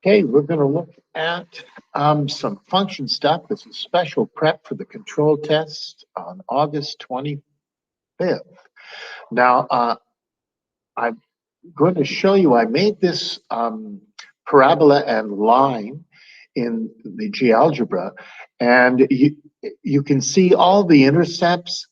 Okay, we're going to look at some function stuff. This is special prep for the control test on August 25th. Now, I'm going to show you, I made this parabola and line in the GeoGebra, and you can see all the intercepts.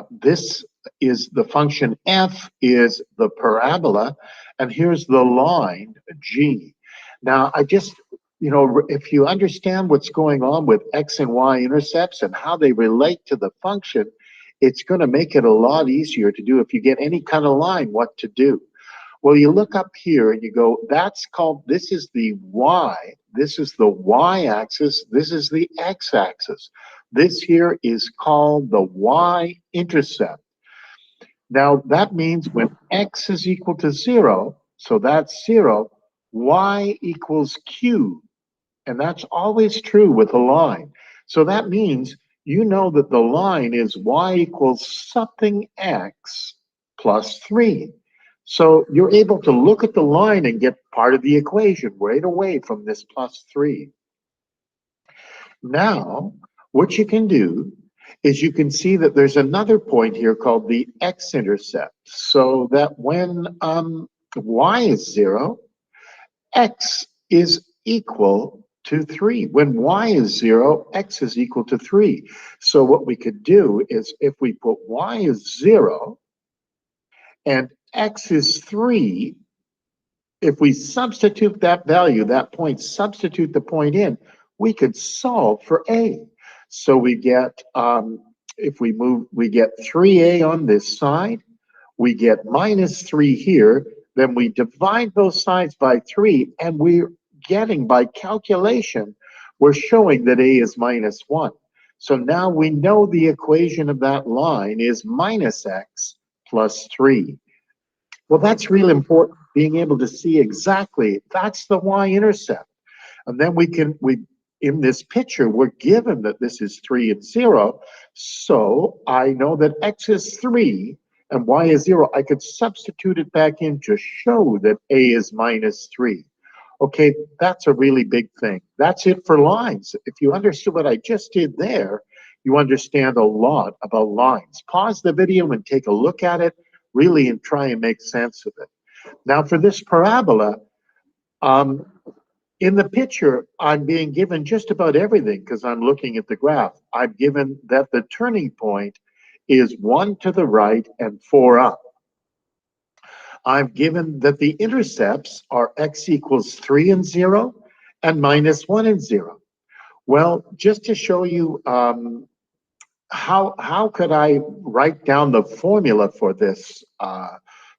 This is the function f is the parabola, and here's the line g. Now, if you understand what's going on with x and y intercepts and how they relate to the function, it's going to make it a lot easier to do if you get any kind of line what to do. Well, you look up here and you go, this is the y, this is the y-axis, this is the x-axis. This here is called the Y-intercept. Now, that means when x is equal to 0, so that's 0, y equals q. And that's always true with a line. So that means you know that the line is y equals something x plus 3. So you're able to look at the line and get part of the equation right away from this plus 3. Now, what you can do is you can see that there's another point here called the X-intercept. So that when y is 0, x is equal to 3. When y is 0, x is equal to 3. So what we could do is if we put y is 0 and x is 3, if we substitute that value, that point, substitute the point in, we could solve for a. So we get, if we move, we get 3a on this side, we get minus 3 here, then we divide those sides by 3, and we're getting, by calculation, we're showing that a is minus 1. So now we know the equation of that line is minus x plus 3. Well, that's really important, being able to see exactly, that's the y-intercept. And then in this picture, we're given that this is 3 and 0. So I know that x is 3 and y is 0. I could substitute it back in to show that a is minus 3. Okay, that's a really big thing. That's it for lines. If you understood what I just did there, you understand a lot about lines. Pause the video and take a look at it, really, and try and make sense of it. Now, for this parabola, in the picture, I'm being given just about everything because I'm looking at the graph. I'm given that the turning point is 1 to the right and 4 up. I'm given that the intercepts are x equals 3 and 0 and minus 1 and 0. Well, just to show you how could I write down the formula for this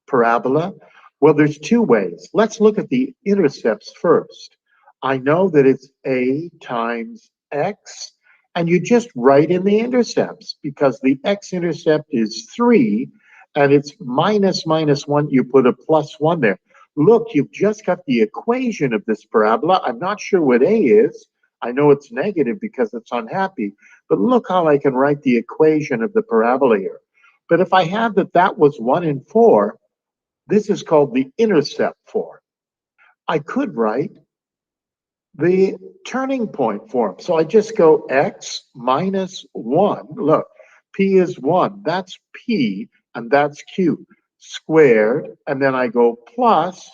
parabola? Well, there's two ways. Let's look at the intercepts first. I know that it's a times x, and you just write in the intercepts because the x-intercept is 3, and it's minus 1. You put a plus 1 there. Look, you've just got the equation of this parabola. I'm not sure what a is. I know it's negative because it's unhappy, but look how I can write the equation of the parabola here. But if I had that was 1 and 4, this is called the intercept form. I could write the turning point form. So I just go x minus 1. Look, p is 1. That's p, and that's q squared. And then I go plus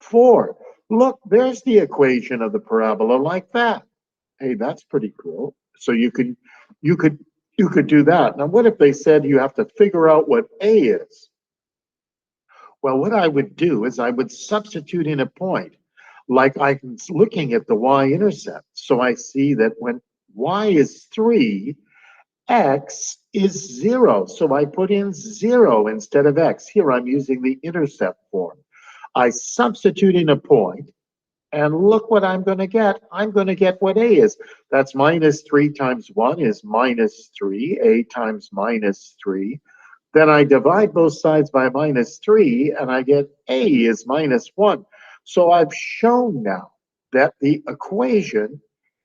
4. Look, there's the equation of the parabola like that. Hey, that's pretty cool. So you could do that. Now, what if they said you have to figure out what a is? Well, what I would do is I would substitute in a point, like I'm looking at the y-intercept. So I see that when y is 3, x is 0. So I put in 0 instead of x. Here I'm using the intercept form. I substitute in a point, and look what I'm going to get. I'm going to get what a is. That's minus 3 times 1 is minus 3. A times minus 3. Then I divide both sides by minus 3, and I get a is minus 1. So I've shown now that the equation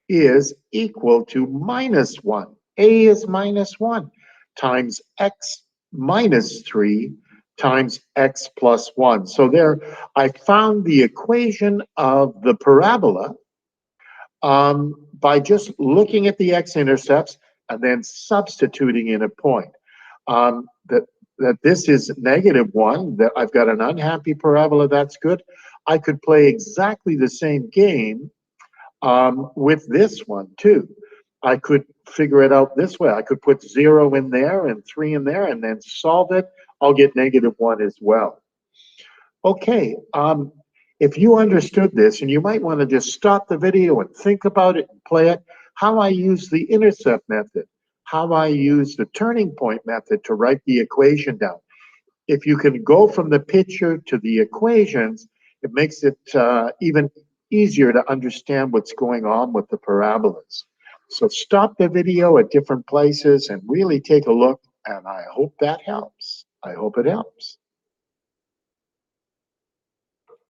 is equal to minus 1. A is minus 1 times x minus 3 times x plus 1. So there, I found the equation of the parabola by just looking at the x-intercepts and then substituting in a point. That this is -1, that I've got an unhappy parabola, that's good. I could play exactly the same game with this one too. I could figure it out this way. I could put 0 in there and 3 in there and then solve it. I'll get -1 as well. Okay, if you understood this, and you might want to just stop the video and think about it and play it, how I use the intercept method, how I use the turning point method to write the equation down. If you can go from the picture to the equations, it makes it even easier to understand what's going on with the parabolas. So stop the video at different places and really take a look, and I hope that helps. I hope it helps.